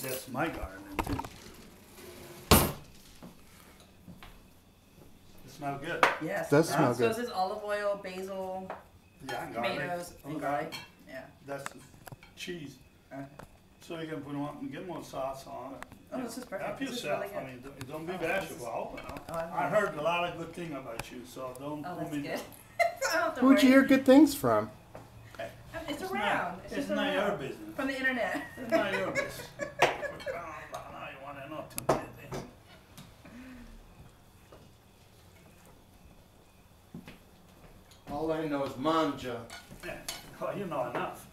That's my garden too. It smells good. Yes. Does smell So good. is this olive oil, basil, Yeah, and garlic. tomatoes, and garlic? Yeah. That's cheese. Okay. So you can put on, get more sauce on it. Oh, this is perfect. Help This is yourself. really good. I mean, don't be Oh, bashful. this is- Open up. Oh, I I will. heard a lot of good things about you, so don't Oh, put that's me good. down. I don't have to Who'd you worry. hear good things from? It's It's around. not- It's it's just not your around. business. From the internet. It's not your business. Now you want to know too many things. All I know is manja. Yeah. Well, you know enough.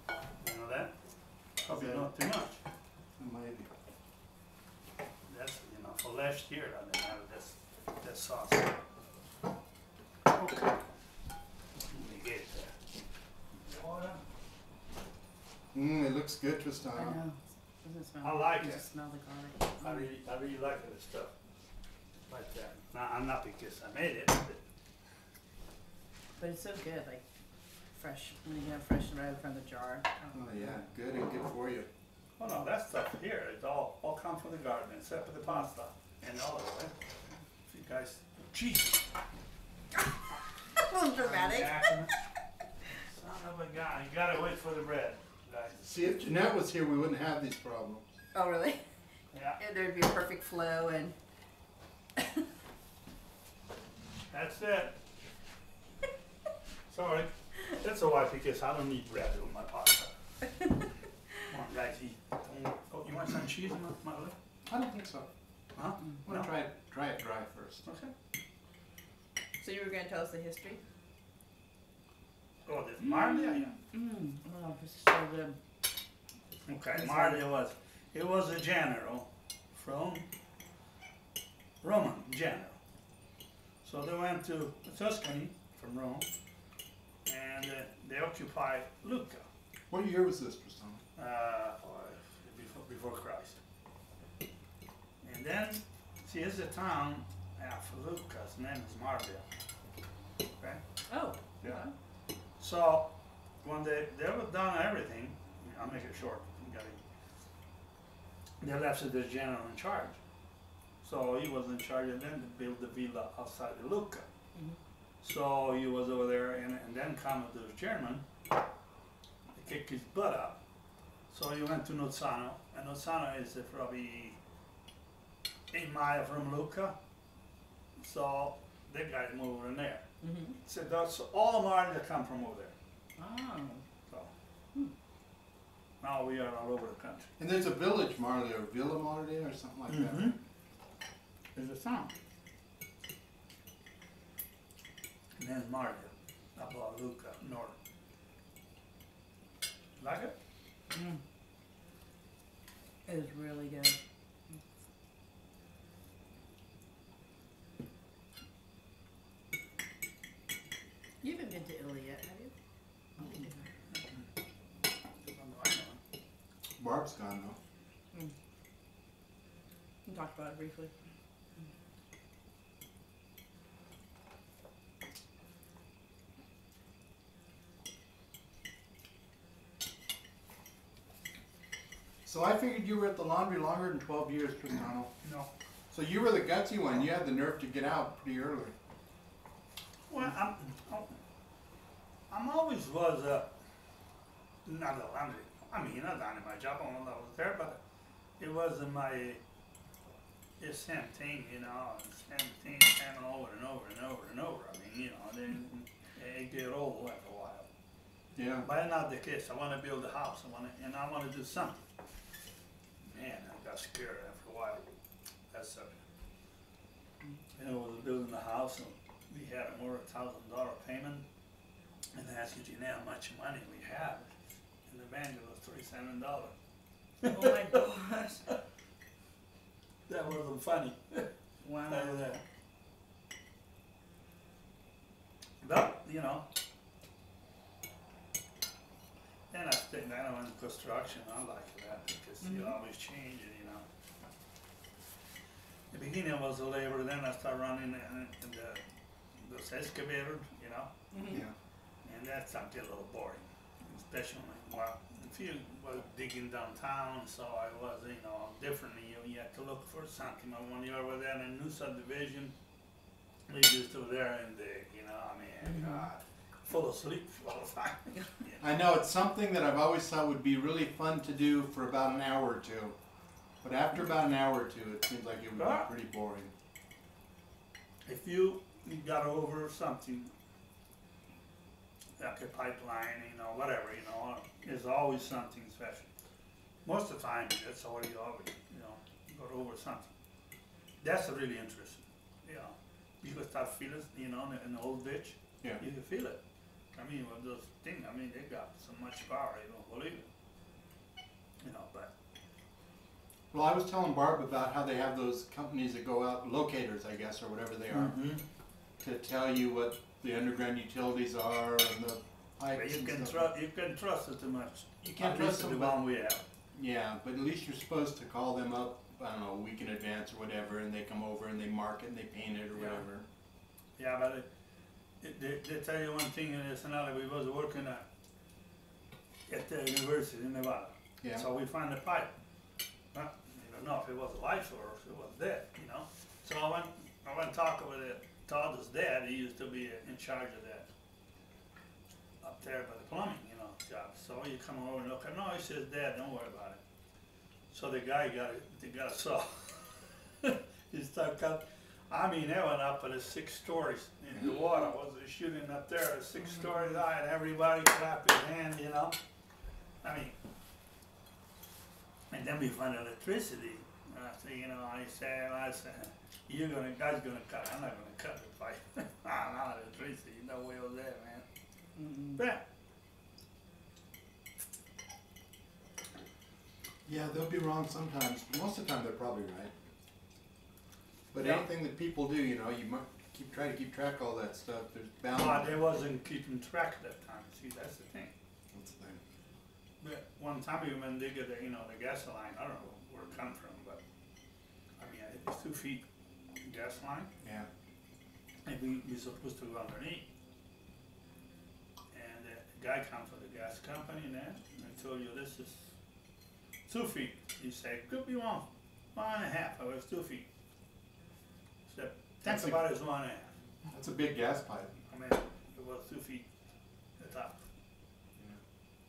You know that? Probably not too much. Maybe. That's, you know, for last year I didn't have this sauce. Okay. Let me get there. Water. It looks good, I Tristano. know. Doesn't it smell? I like You it. just smell the garlic. I really like this stuff. Like that. Now, I'm not because I made it, But it's so good, like fresh. When you get it fresh right from the jar. Oh yeah, good and good for you. oh no, that stuff here, it all comes from the garden, except for the pasta and all of it. You guys, Jesus. That was dramatic. Son of a gun, you gotta wait for the bread, guys. See, if Jeanette was here, we wouldn't have these problems. Oh, really? Yeah, Yeah, there'd be a perfect flow and. that's it. Sorry, that's all right because I don't need bread with my pasta. Come on, guys, eat. Oh, you want some cheese, Marlia? I don't think so. Huh? I want to try it dry first. Okay. So you were going to tell us the history? Oh, this Marlia, yeah. Oh, this is so good. Okay, Marlia was a general from Roman general. So they went to Tuscany from Rome, and they occupied Lucca What year was this, Tristano? before Christ. And then, see, here's a town after Lucca's name is Marlia. Okay. Oh. Yeah. So when they were done everything, I'll make it short. They left the general in charge. So he was in charge, and then they built the villa outside of Lucca. So he was over there, and then come the German, they kicked his butt up. So he went to Nozzano, and Nozzano is probably 8 miles from Lucca. So they guys moved over in there. So that's all the Marlia come from over there. Oh. So now we are all over the country. And there's a village, Marlia, or Villa Marlia, or something like that. There's a town. And then Marlia, above Lucca, north. Like it? It is really good. You haven't been to Italy yet, have you? Barb's gone though. We talked about it briefly. So I figured you were at the laundry longer than 12 years, Tristano. No. So you were the gutsy one. You had the nerve to get out pretty early. Well, I'm always was not a laundry. I mean, not only my job when I was there, but it wasn't my the same thing, you know, same thing, and over and over and over and over. I mean, you know, then it get old after a while. Yeah. But not the case. I want to build a house. I want to do something. Man, I got scared after a while. That's I was building the house, and we had a more $1,000 payment, and I asked Jeanette how much money we had, and the bank was $37. Oh my gosh. That wasn't funny. Wow. But, you know, and I think I know in construction, I like that because you always change it, you know. The beginning I was a laborer, then I started running those excavators, you know, Yeah. and that started to get a little boring, especially Well, if you was digging downtown, so I was, differently. You had to look for something. When you were there in a new subdivision, we used to there and dig, God, full of sleep all the time. I know it's something that I've always thought would be really fun to do for about an hour or two. But after about an hour or two, it seems like it would be pretty boring. If you got over something, like a pipeline, whatever, there's always something special. Most of the time, that's all you always, got over something. That's really interesting, You can start feeling, in the old ditch, Yeah. you can feel it. With those things, they got so much power, you don't believe it. But. Well, I was telling Barb about how they have those companies that go out, locators, I guess, or whatever they are, to tell you what the underground utilities are and the pipes. But you and can stuff. you can trust it too much. You can't At trust least them, the but- one we have. Yeah, but at least you're supposed to call them up, I don't know, a week in advance or whatever, and they come over and they mark it and they paint it or Yeah. whatever. Yeah, but they tell you one thing and it's another. We was working at the university in Nevada. Yeah. So we find the pipe. You don't know if it was alive or if it was dead, So I went talking with Todd's dad. He used to be in charge of that up there by the plumbing, job. So you come over and look at. No, he says, Dad, don't worry about it. So the guy got a saw. He started cutting. They went up at 6 stories. And the water was shooting up there at 6 stories high, and everybody clapped his hand, And then we find electricity. And I said, guy's gonna cut. I'm not gonna cut the pipe. Not electricity. No way over there, man. Yeah. Yeah, they'll be wrong sometimes. Most of the time, they're probably right. But Yeah. anything that people do, you might try to keep track of all that stuff. There's bound. But they wasn't keeping track at that time. See, that's the thing. What's the thing? But one time we went dig the gas line. I don't know where it come from, but it's 2 feet gas line, Yeah. and we supposed to go underneath. And the guy comes from the gas company, and I told you this is 2 feet. He said, could be 1.5. It was 2 feet. So That's think about it as 1.5. That's a big gas pipe. It was 2 feet at the top.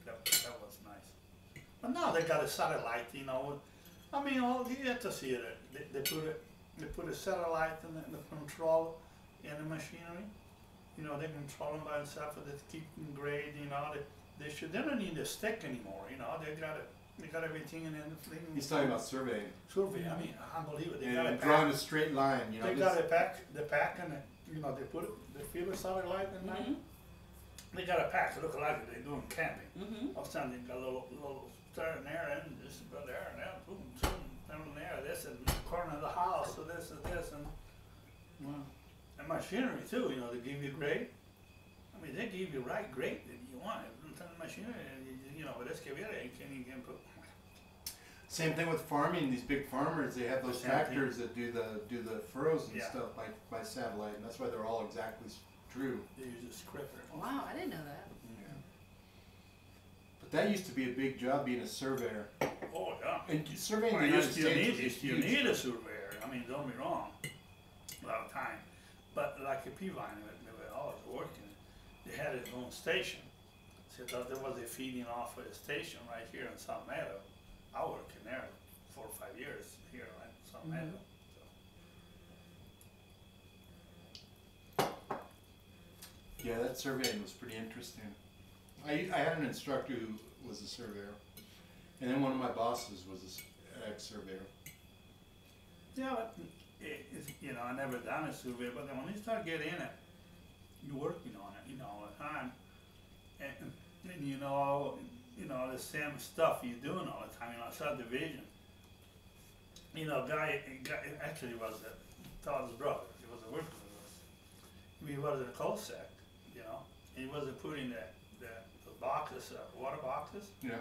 That was nice. But now they got a satellite, you have to see it. They put a satellite in the control in the machinery. They control them by themselves. They keep them grade. They don't need a stick anymore. They got everything in the thing. He's talking about surveying. Survey. Unbelievable. They got a And pack. drawing a straight line, They got a pack. The pack and they put the field satellite in there. They got a pack to look like they're doing camping. All of a sudden they got a little star in there and this go there and there, boom, boom, down there, this and the corner of the house, so this and this and machinery too, they give you grade. They give you right grade that you want. Machinery, with excavator you can't even put. Same thing with farming. These big farmers, they have those The same tractors that do the furrows and Yeah. stuff by satellite, and that's why they're all exactly true. They use a scripper. Wow, I didn't know that. Yeah. But that used to be a big job, being a surveyor. Oh yeah. And surveying Well, the you United still States need, was you still huge. need a surveyor. Don't be wrong. A lot of time. But like a Peavine, they were always working. They had their own station. So that there was a feeding off of a station right here in South Meadow. I worked in there 4 or 5 years here in South Meadow. Yeah, that surveying was pretty interesting. I had an instructor who was a surveyor, and then one of my bosses was an ex-surveyor. Yeah, but I never done a survey, but then when you start getting in it, you're working on it, all the time. And the same stuff you're doing all the time, subdivision. Guy actually was Todd's brother. He was working with us. He was in a cul-de-sac, He wasn't putting the boxes, water boxes, Yeah.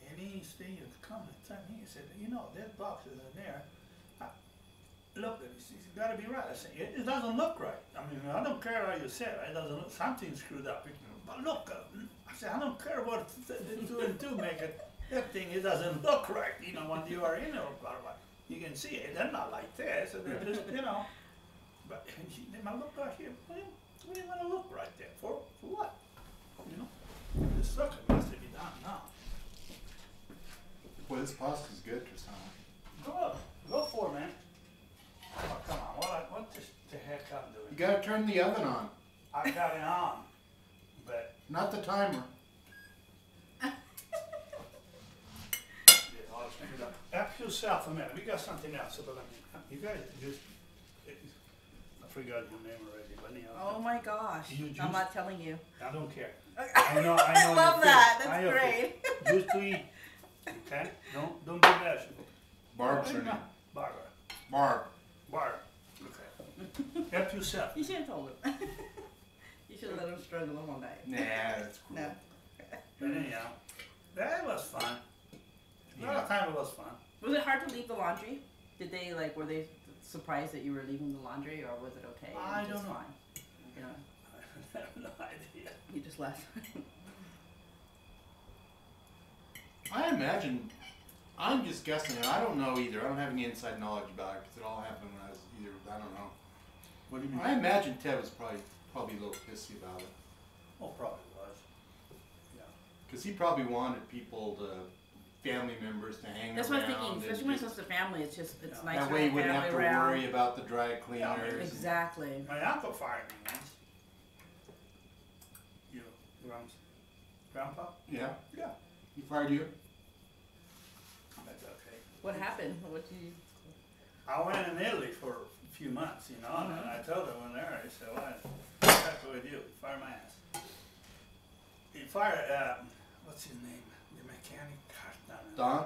And he stayed come and tell me, he said, there's boxes in there. Look, it's got to be right. I said, it doesn't look right. I don't care how you say it. It doesn't look, something's screwed up. But look, I said, I don't care what the 2 and 2 make it. That thing, it doesn't look right, you know, when you are in it. You can see it, they're not like this, and they're just, you know. But they might look right here. What do you want to look right there? For what? You know? The circuit must be done now. Well, this pasta's good, Tristano. Go for it, man. Oh, come on, what the heck I'm doing? You gotta turn the oven on, I got it on, but not the timer. Ask yourself a minute. We got something else, but you guys just. I forgot your name already, but anyhow. Oh my gosh. I'm not telling you. I don't care. I know. I love your that. face. I That's know your great. face. Just to eat. Okay? Don't do that. Barb's her name. Barbara. Barb. Barb. Okay. Help yourself. You should have told him. You should have let him struggle all night. Nah, that's cool. No. But anyhow, that was fun. A lot of time it was fun. Was it hard to leave the laundry? Did they were they surprised that you were leaving the laundry, or was it okay? I Just don't know. Fine? You know, I have no idea. you just left. I imagine, I'm just guessing, and I don't know either. I don't have any inside knowledge about it because it all happened when I was either. I don't know. What do you mean? I imagine Ted was probably a little pissy about it Oh, probably was. Yeah. because he probably wanted people family members to hang That's around. what I'm thinking. and Especially when it's just- close to family, it's just Yeah. nice that to way he have wouldn't have family to around. worry about the dry cleaners. and- Exactly. My uncle fired me once. You, grandpa? Yeah, Yeah. he fired you. That's okay. What happened? What did you? I went in Italy for a few months, you know, and I told her when there, I said, well, what's happened with you? He fired my ass. He fired, what's his name? The mechanic? Gosh, Don?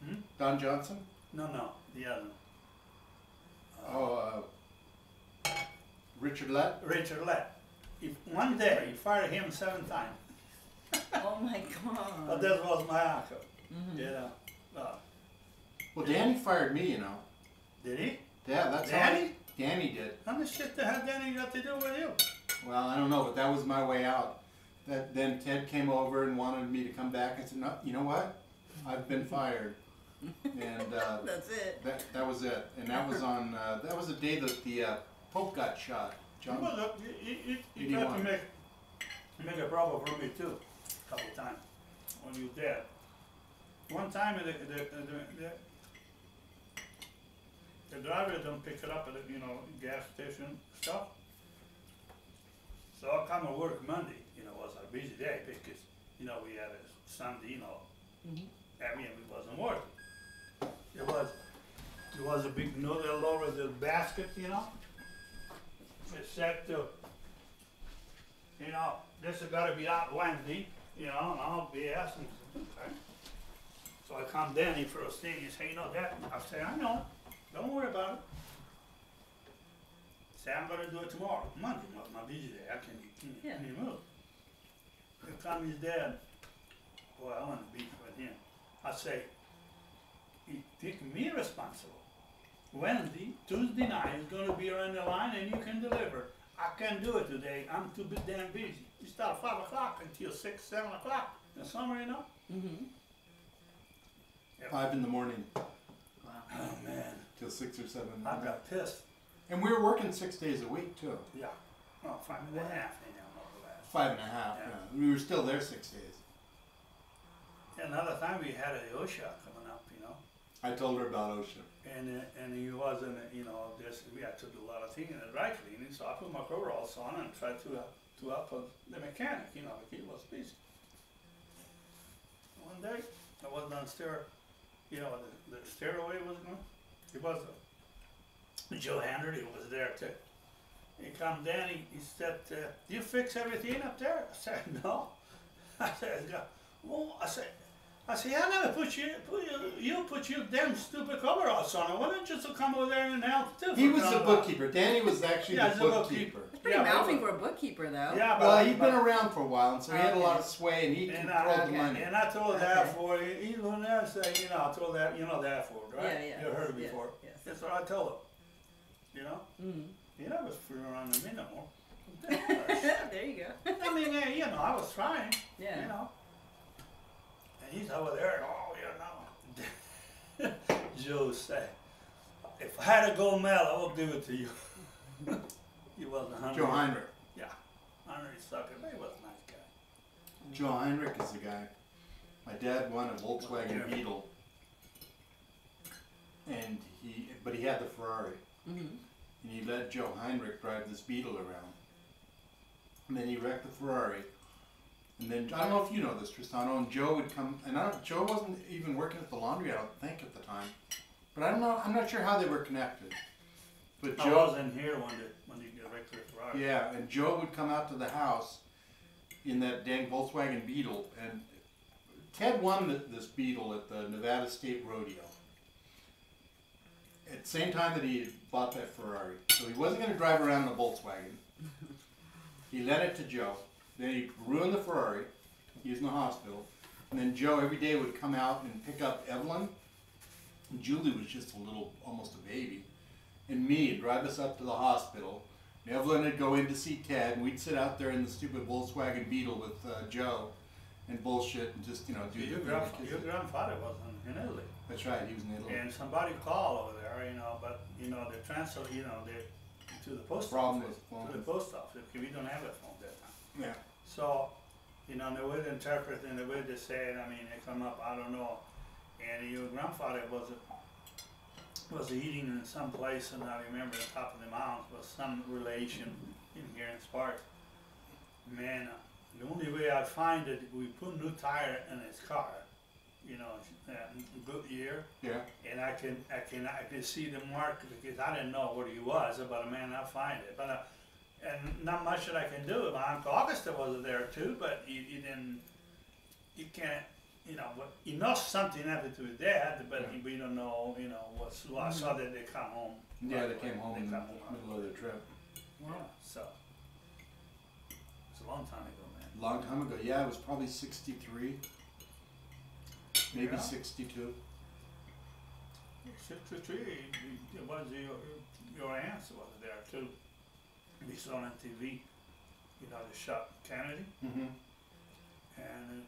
Hmm? Don Johnson? No, the other one. Richard Lett? Richard Lett. One day, he fired him 7 times. Oh my God. But that was my uncle, Mhm. you know. Well, Danny fired me, you know. Did he? Yeah, that's Danny? how Danny did. How the shit the hell Danny got to do with you? Well, I don't know, but that was my way out. Then Ted came over and wanted me to come back. I said, no, you know what? I've been fired. And That's it. that was it. And that was on that was the day that the Pope got shot. John. You tried to make a problem for me too, a couple of times when you were dead. One time the driver don't pick it up at the gas station stuff. So I come to work Monday. Was a busy day because we had a Sunday. I mean, it wasn't working. It was a big noodle over the basket. It said to this has got to be out Wednesday. And I'll be asking. Okay. So I come Danny first thing. He say, that. I say, I know. Don't worry about it. Say, I'm gonna do it tomorrow. Monday was my busy day. I can't move. Here comes his dad. Boy, I want to beef with him. I say, he take me responsible. Wednesday, Tuesday night is gonna be around the line and you can deliver. I can't do it today. I'm too damn busy. You start 5 o'clock until 6, 7 o'clock in the summer, Mm-hmm. 5 in the morning Wow. Oh man, till 6 or 7. I got pissed. And we were working 6 days a week too. Yeah. Well, 5 and a half, more or less. 5 and a half. Yeah. Yeah. We were still there 6 days. Another time we had a OSHA coming up, I told her about OSHA. and he wasn't, we had to do a lot of things in the dry cleaning, so I put my coveralls on and tried to help the mechanic, like he was busy. One day, I was downstairs, the stairway was going, it was Joe Henry was there too. He come down, he said, do you fix everything up there? I said, no. I said, well, I said, I never put you damn stupid coveralls on. Why don't you just come over there and help too? He was the bookkeeper. Danny was actually Yeah, the he's a bookkeeper. It's pretty mouthy for a bookkeeper, though. Yeah, Well, he'd been around for a while, and so he had a Okay. lot of sway, and he controlled the money. And I told that for he went there and said, I told that, that for right? Yeah. You heard it Yes, before. yes. That's what I told him. Mm-hmm. He never screwed around with me no more. There you go. I mean, you know, I was trying, Yeah. you know. And he's over there, oh, you know. Joe said, if I had a gold medal, I would give it to you. He wasn't hungry. Joe Heinrich. Yeah. Hungry sucker, but he was a nice guy. Joe Heinrich is the guy. My dad won a Volkswagen Beetle, and but he had the Ferrari, Mm-hmm. and he let Joe Heinrich drive this Beetle around. And then he wrecked the Ferrari. And then I don't know if you know this, Tristano, and Joe would come, and Joe wasn't even working at the laundry, I don't think, at the time. But I'm not sure how they were connected. But I Joe wasn't here when you get wrecked with Ferrari. Yeah, and Joe would come out to the house in that dang Volkswagen Beetle, and Ted won this Beetle at the Nevada State Rodeo. At the same time that he had bought that Ferrari. So he wasn't going to drive around in the Volkswagen. He lent it to Joe. Then he ruined the Ferrari. He was in the hospital. And then Joe every day would come out and pick up Evelyn. And Julie was just a little, almost a baby. And me, and drive us up to the hospital. And Evelyn would go in to see Ted, and we'd sit out there in the stupid Volkswagen Beetle with Joe and bullshit and just, you know, do Your grandfather was in Italy. That's right, he was in Italy. And somebody called over there, you know, but, you know, they transfer, you know, to the post Problem office. with phones. To the post office, because we don't have a phone that time. Yeah. So, you know, the way they interpret and the way they say it, I mean, they come up, I don't know. And your grandfather was eating in some place, and I remember the top of the mountains was some relation in here in Sparks. Man, the only way I find it, we put a new tire in his car, you know, good year. Yeah. And I can see the mark because I didn't know where he was, but man, I'll find it. But and not much that I can do. My Uncle Augusta was there too, but he didn't. You can't, you know. But he knows something happened to his dad, but we don't know, you know, what's. Well, I saw that they come home. Yeah, they came home in the middle of their trip. Yeah, so it's a long time ago, man. Long time ago, yeah, it was probably 63, maybe Yeah. 62. 63, was your aunt was there too. We saw on TV, you know, they shot Kennedy, Mm-hmm. and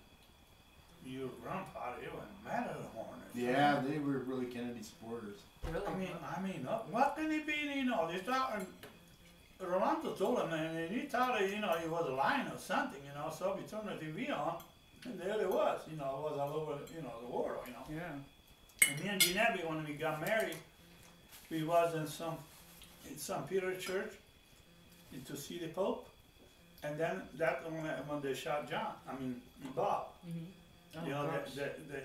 your grandfather, he was mad at the horn. Yeah, they were really Kennedy supporters. Really? I mean, what can he be, you know, they thought, Rolando told him, and he thought, you know, he was lying or something, you know, so we turned the TV on, and there it was, you know, it was all over, you know, the world, you know. Yeah. And me and Jeanette, when we got married, we was in some Peter church to see the Pope, and then that when they shot Bob. Mm-hmm. Oh, You know, gosh.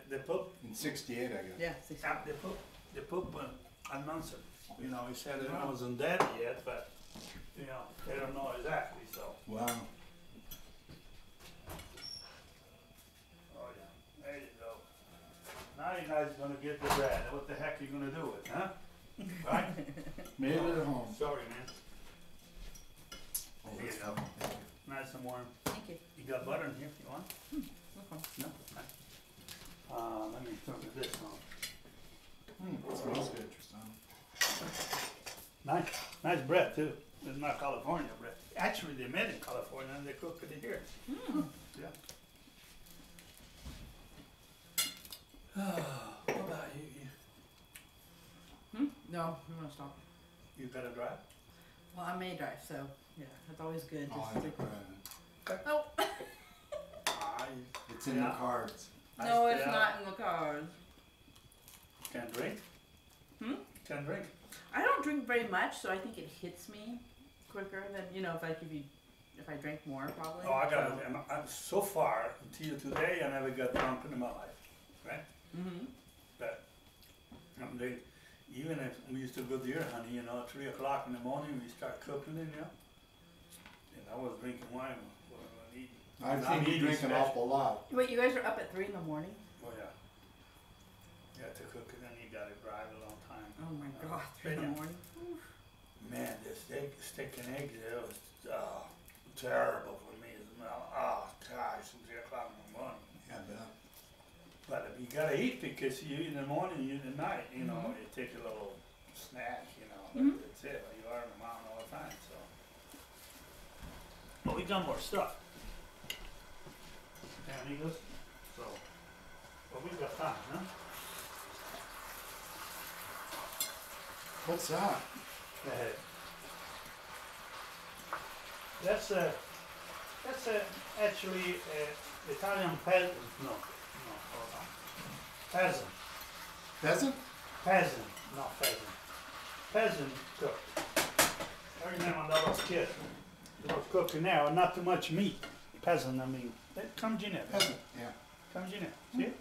the Pope, In 68, I guess. Yeah, 60. the Pope announced it. You know, he said it Wow. wasn't dead yet, but you know, they don't know exactly. So, Wow. oh yeah, there you go. Now you guys gonna get the bread. What the heck are you gonna do with, huh? Right? Made it at home. Sorry, man. Oh, There you that's go. fine. Thank you. Nice and warm. Thank you. You got butter in here if you want? Okay. No? Let me turn this on. It smells good, Tristano. Nice bread too. It's not California bread. Actually, they made it in California and they cook it here. Mm. Yeah. What about you? Hmm? No, I'm gonna stop. You gotta drive? Well, I may drive, so yeah, it's always good. Oh, Just I to... Oh, It's in the Yeah. cards. no, it's not in the cards. Can drink? Hmm? Can drink? I don't drink very much, so I think it hits me quicker than, you know, if I drank more, probably. Oh, I got it. I'm so far until today, I never got drunk in my life, right? Mm-hmm. But even if we used to go deer hunting, you know, at 3 o'clock in the morning, we start cooking it, you know. And I was drinking wine when eating. I I'm think you eating drink an special. awful lot. Wait, you guys are up at 3 in the morning? Oh yeah. You have to cook it, and you gotta drive a long time. Oh my God, 3 in the Yeah. morning? Man, the steak and eggs, it was terrible for me as well. Oh gosh, 3 o'clock in the morning. Yeah, I bet. But you gotta eat because you in the morning, you in the night, you know, Mhm. you take a little snack, you know, Mhm. that's it. You are in the mountain all the time, so. But we got more stuff. And he goes, so, but we've got time, huh? What's that? Ahead. That's actually Italian peasant. No, hold on. Peasant. Pheasant? Peasant, not pheasant. Peasant cook. I remember when I was a kid. I was cooking there, not too much meat. Peasant, I mean. Come Jeanette. Pheasant, yeah. Come Jeanette. See it?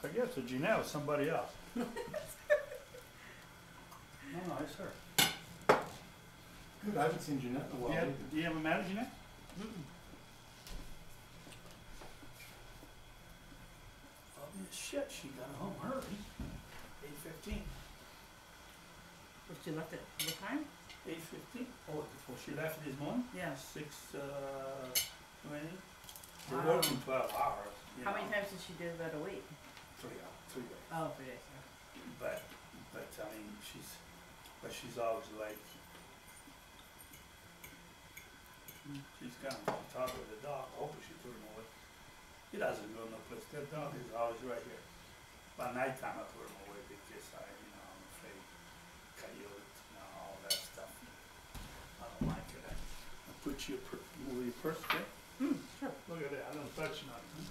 I guess it's Jeanette or somebody else. No, it's her. Good, I haven't seen Jeanette in a while. Yeah, either. you ever met Jeanette? Oh, shit, she got home early. 8:15. But she left at what time? 8:15? Oh, before she left this morning? Yeah. 6:20. We're Wow. working 12 hours. You How know. many times did she do that a week? 3 hours, 3 days. Oh, 3 days. But I mean, she's always like, she's kind of on top of the dog. Hopefully she threw him away. He doesn't go no place. That dog is always right here. By nighttime I threw him away because I'm afraid coyotes and all that stuff. I don't like it. I put your move your purse there. Sure. Look at that. I don't touch nothing.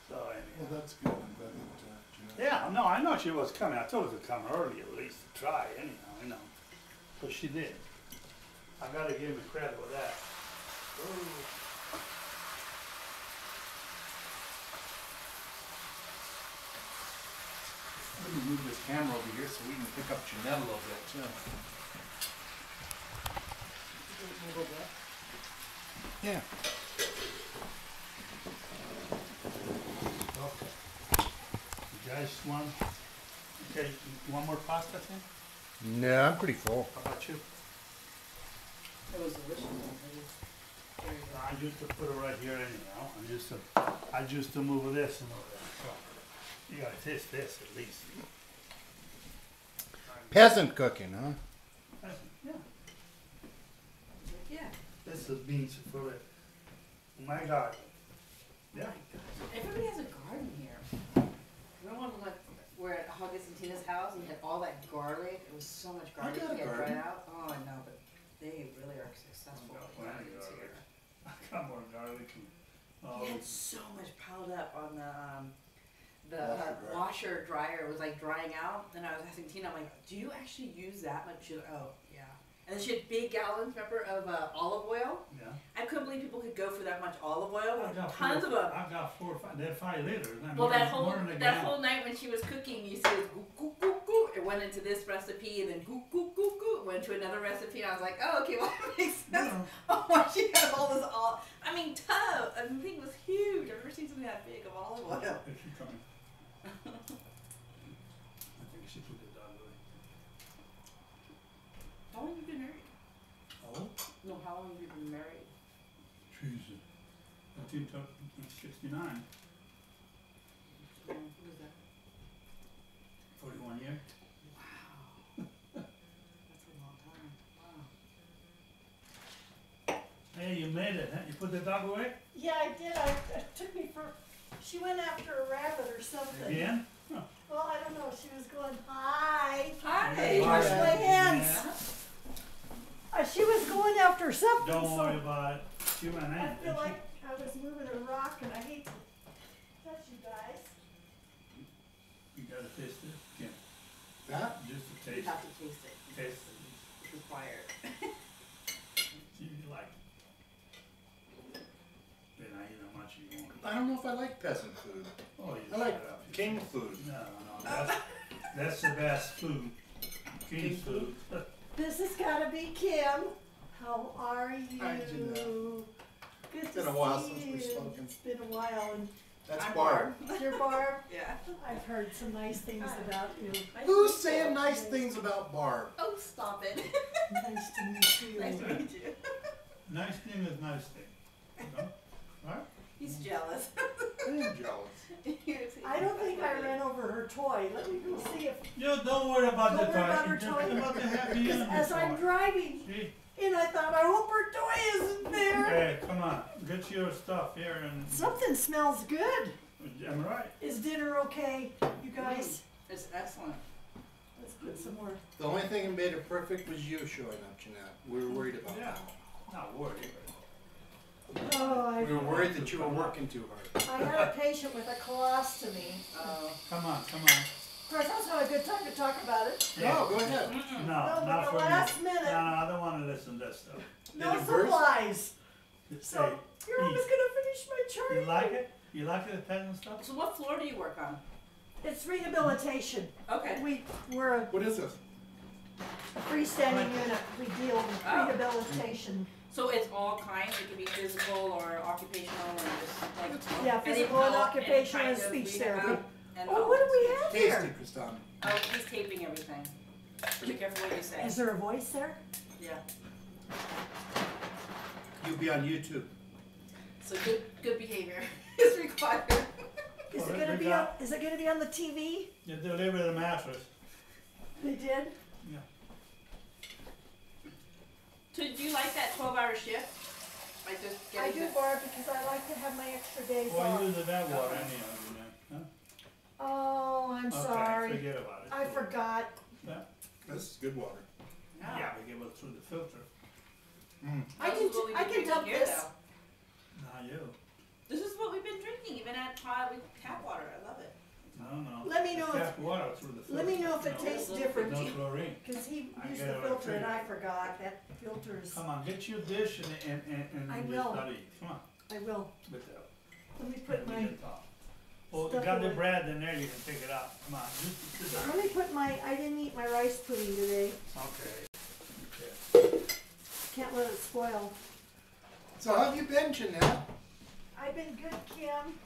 So anyhow. Well, that's good. I'm glad that Jeanette. Yeah, no, I know she was coming. I told her to come early at least to try anyhow, you know. But she did. I gotta give me credit for that. Ooh. Let me move this camera over here so we can pick up Jeanette a little bit too. Yeah. Okay. You guys want, okay, you want more pasta, Tim? No, I'm pretty full. How about you? It was delicious. I used to put it right here anyhow. I used to move this and over there. So you gotta taste this at least. Peasant cooking, huh? Yeah. Yeah. This is beans for it. Oh my God. Oh my gosh. Everybody has a garden here. Remember when we're at Huggis and Tina's house and we had all that garlic? It was so much garlic got to a get garden. dried out. Oh, I know, but they really are successful I got with plenty gardens of here. I got more garlic and We had so much piled up on the Washer washer dryer. It was like drying out, and I was asking Tina, I'm like, "Do you actually use that much?" She's like, "Oh, yeah." And then she had big gallons, remember, of olive oil. yeah. I couldn't believe people could go for that much olive oil. I got Tons of them. I got 4 or 5. They're 5 liters. Well, that more than a that gallon. whole night when she was cooking, you see it goo goo goo goo. It went into this recipe, and then goo goo goo goo. It went to another recipe, and I was like, "Oh, okay, well, that makes sense." No. Oh, why she had all this all? I mean, tub. I mean, the thing was huge. I've never seen something that big of olive oil. Is she coming? I think she put the dog away. How long have you been married? Oh? No, how long have you been married? Jesus. 1969. What is that? 41 years. Wow. That's a long time. Wow. Hey, you made it, huh? You put the dog away? Yeah, I did. It took me for. She went after a rabbit or something. Again? Well, I don't know. She was going, hi. Hi. Wash Yeah. my hands. She was going after something. Don't so worry about it. She went in. I feel didn't she? like I was moving a rock, and I hate to touch you guys. You gotta taste it. Yeah. That? Just to You taste have it. to taste it. Taste it. It's required. See if you like it. Then I eat how much you want. I don't know if I like peasant food. Oh, you I like shut up. king food. No, that's the best food. King's food. This has got to be Kim. How are you? Hi, Jeanette. Good It's to been a while see since you. we've spoken. It's been a while, and That's I'm Barb. you're Barb. Yeah. I've heard some nice things about you. Who's saying nice things about Barb? Oh, stop it. Nice to meet you. Nice to meet you. Nice thing is nice thing. You know? Right? He's jealous. Jealous. I don't think I ran over her toy. Let me go see if, You don't worry about Don't the worry toy. about her Just toy. about the happy ending as I'm toy. driving See? in, I thought, I hope her toy isn't there. Hey, come on, get your stuff here and. Something smells good. I'm right. Is dinner okay, you guys? It's excellent. Let's put some more. The only thing that made it perfect was you showing up, Jeanette. We were worried about Yeah. that. Not worried. Oh, We were worried that you were working too hard. I had a patient with a colostomy. Come on. Of course, that's not a good time to talk about it. No, go ahead. No, No, not but for the me. last minute, No, I don't want to listen to that stuff. no Did it burst? supplies. Just So, you're almost gonna finish my chart. You like it? You like it, the peasant stuff? So what floor do you work on? It's rehabilitation. Okay. We're a What is this? freestanding unit. We deal with Oh. rehabilitation. So it's all kinds. It can be physical or occupational or just like Yeah, any physical and kind occupational and of speech rehab therapy. and Oh, what do we have Tasty, here? Tristano. Oh, he's taping everything. Be careful what you say. Is there a voice there? Yeah. You'll be on YouTube. So good behavior is required. Is Well, it gonna we be on, got- is it gonna be on the TV? You deliver the mattress. They did? Yeah. So do you like that 12-hour shift? Like just I getting do, the- Barb, because I like to have my extra days Well, off. use that water anyhow, you know. Oh, I'm Huh? sorry. Okay, forget about it. I forgot. This is good water. Yeah, we give it through the filter. I This can, is what we've I been can drinking dump here, this. though. Not you. This is what we've been drinking, even at pot with tap water. I love it. No. Let me know if- Tap water through the filter. Let me know if it No. tastes No different. No chlorine. Because he I used get the it filter and right I forgot. That filter's, Come on, get your dish and I just will. study. Come on. I will. With the, Let me put we my, can talk. Well, you stuff got the away. bread in there, you can take it out. Come on, just sit down. let me put my, I didn't eat my rice pudding today. Okay. Can't let it spoil. So how have you been, Jeanette? I've been good, Kim.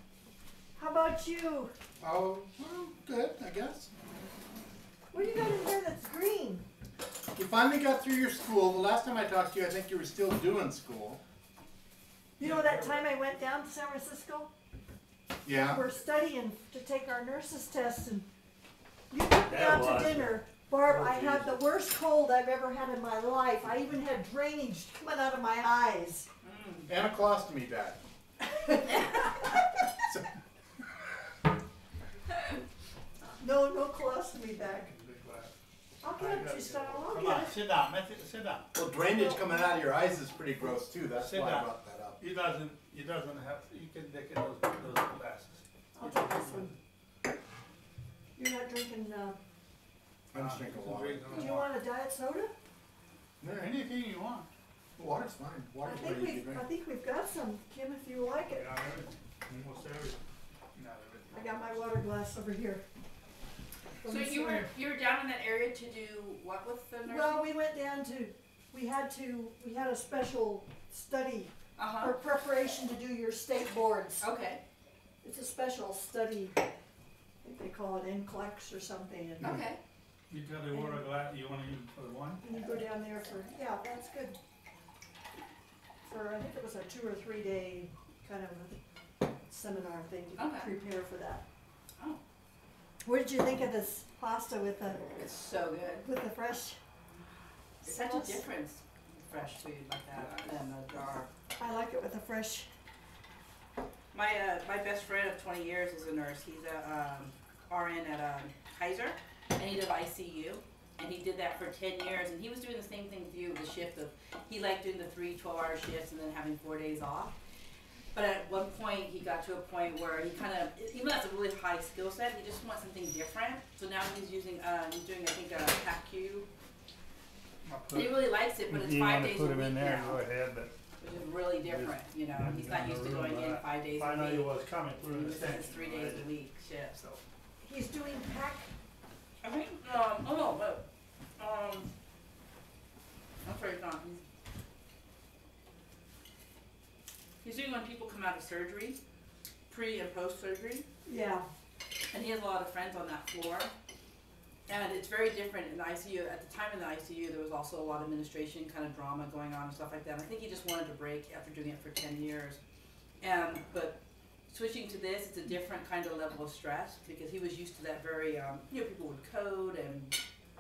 How about you? Oh, well, good, I guess. What do you got in there that's green? You finally got through your school. The last time I talked to you, I think you were still doing school. You know that time I went down to San Francisco? Yeah. We're studying to take our nurses test and you took me That out was- to dinner. Barb, Oh, I had the worst cold I've ever had in my life. I even had drainage coming out of my eyes. And a colostomy bag. So- No colostomy bag. I'll get it, Tristano, I'll Come get on, it. sit down, sit down. well, drainage coming out of your eyes is pretty gross too. That's Sit why I down. brought that up. He doesn't have, you can take those glasses. I'll take this one. You're not drinking, I'm just drinking water. do you want a diet soda? Anything you want. Water's fine. I Water's think ready to drink. we've got some, Kim, if you like it. Got everything, almost everything. Not everything. I got my water glass over here. So you were down in that area to do what with the nursing? Well, we went down to, we had a special study Uh-huh. or preparation to do your state boards. Okay. It's a special study, I think they call it NCLEX or something, and Okay. You got the water glass, you wanna use it for the wine? you go down there for, yeah, that's good. For, I think it was a 2 or 3 day kind of a seminar thing to Okay. prepare for that. Oh. What did you think of this pasta with It's so good. the fresh It's such a sauce? difference, fresh food like that than a jar. I like it with the fresh. My best friend of 20 years is a nurse. He's a RN at Kaiser, and he did ICU, and he did that for 10 years. And he was doing the same thing with you, the shift of he liked doing the 3 12-hour shifts and then having 4 days off. But at one point, he got to a point where he kind of, even though that's a really high skill set, he just wants something different. So now he's using, he's doing, I think, a PACU. And he really likes it, but it's 5 days a week now, ahead, but. which is really different, you know. He's not used to going in 5 days I know a you week. was coming He through the was doing extension. 3 days a week shift. So, He's doing pack. I think, oh no, but, I'm sorry, it's not. He's doing when people come out of surgery, pre and post surgery, Yeah. and he has a lot of friends on that floor. And it's very different in the ICU. At the time in the ICU, there was also a lot of administration kind of drama going on and stuff like that. I think he just wanted a break after doing it for 10 years. But switching to this, it's a different kind of level of stress because he was used to that very, people would code and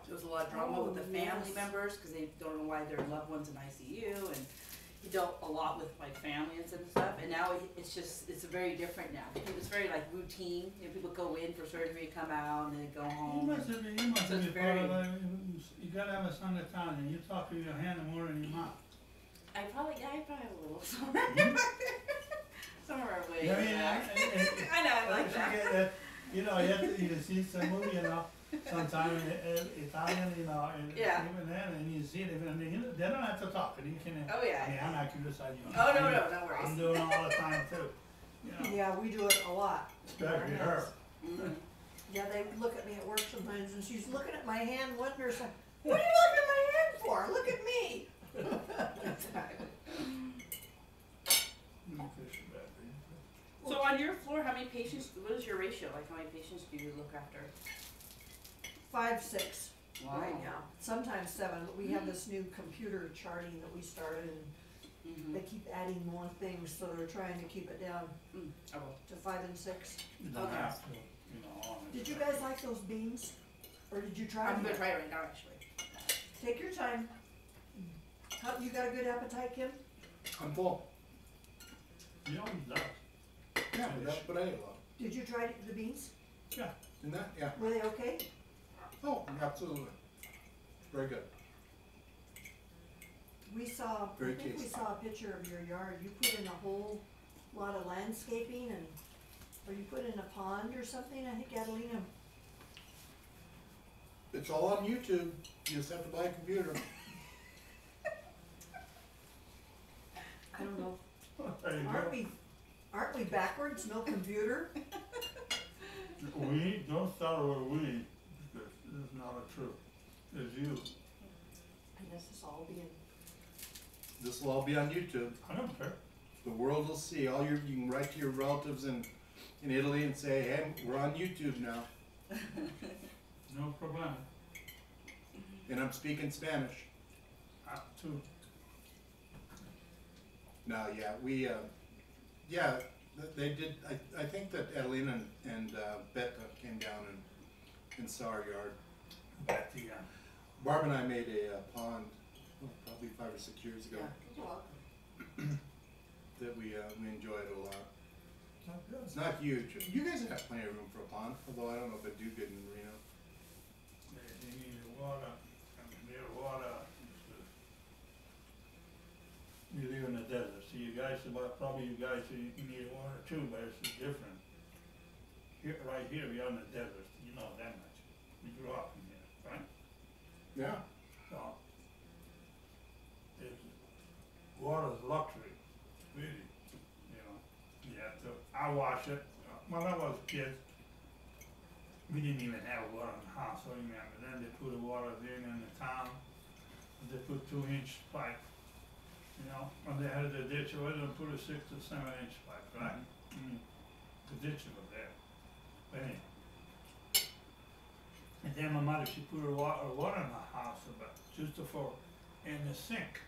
there was a lot of drama with the family members because they don't know why their loved one's in ICU, and he dealt a lot with like families and stuff. And now it's very different now. It's very like routine. People go in for surgery, come out, and then go home. You must have been you gotta have a son of town, and you talk with your hand more than your mouth. I probably have a little somewhere. Somewhere way back. I know, I like that. You know, you see some movie, sometimes Italian, and even then, and you see them, and they don't have to talk, and you can. Oh yeah. I mean, I'm not criticizing you. Oh no, no worries. I'm doing it all the time too. Yeah, we do it a lot. Especially her. Mm-hmm. Yeah, they look at me at work sometimes, and she's looking at my hand, wonders, what are you looking at my hand for? Look at me. So on your floor, how many patients, what is your ratio? Like how many patients do you look after? 5, 6 Wow. right now. Sometimes 7, but we have this new computer charting that we started, and they keep adding more things, so they're trying to keep it down to 5 and 6. You don't Okay. have to, Did you guys like those beans? Or did you try I'm them? gonna try it right now actually. Take your time. You got a good appetite, Kim? I'm full. You always love. Yeah, but I ate a lot. Did you try the beans? Didn't that? Yeah. Were they okay? Oh, absolutely. Very good. We saw, Very I think we tasty. saw a picture of your yard. You put in a whole lot of landscaping, and, or you put in a pond or something, I think Adelina. It's all on YouTube. You just have to buy a computer. I don't know. There you go. Aren't we backwards? No computer? We, don't start with we, because this is not a truth. It's you. And this is all being, This will all be on YouTube. I don't care. The world will see. You can write to your relatives in Italy and say, hey, we're on YouTube now. No problem. And I'm speaking Spanish. Too. No, yeah, they did. I think that Adelina and Betta came down and saw our yard. Betty, Barb and I made a pond, probably 5 or 6 years ago, that we enjoyed a lot. not good. It's not huge. You guys have plenty of room for a pond, although I don't know if it do good in Reno. They need water, their water. You live in the desert, so you guys, probably you guys, you need water too, but it's different. Here, right here, we are in the desert, you know that much. We grew up in here, right? Yeah. So, water's luxury, really, You have to, I wash it, when I was a kid, we didn't even have water in the house, so remember, then they put the water in the town, they put 2-inch pipe. When they had the ditch, they would put a 6 to 7 inch pipe, right? The ditch was there. But anyway. And then my mother, she put her water in the house, but just in the sink.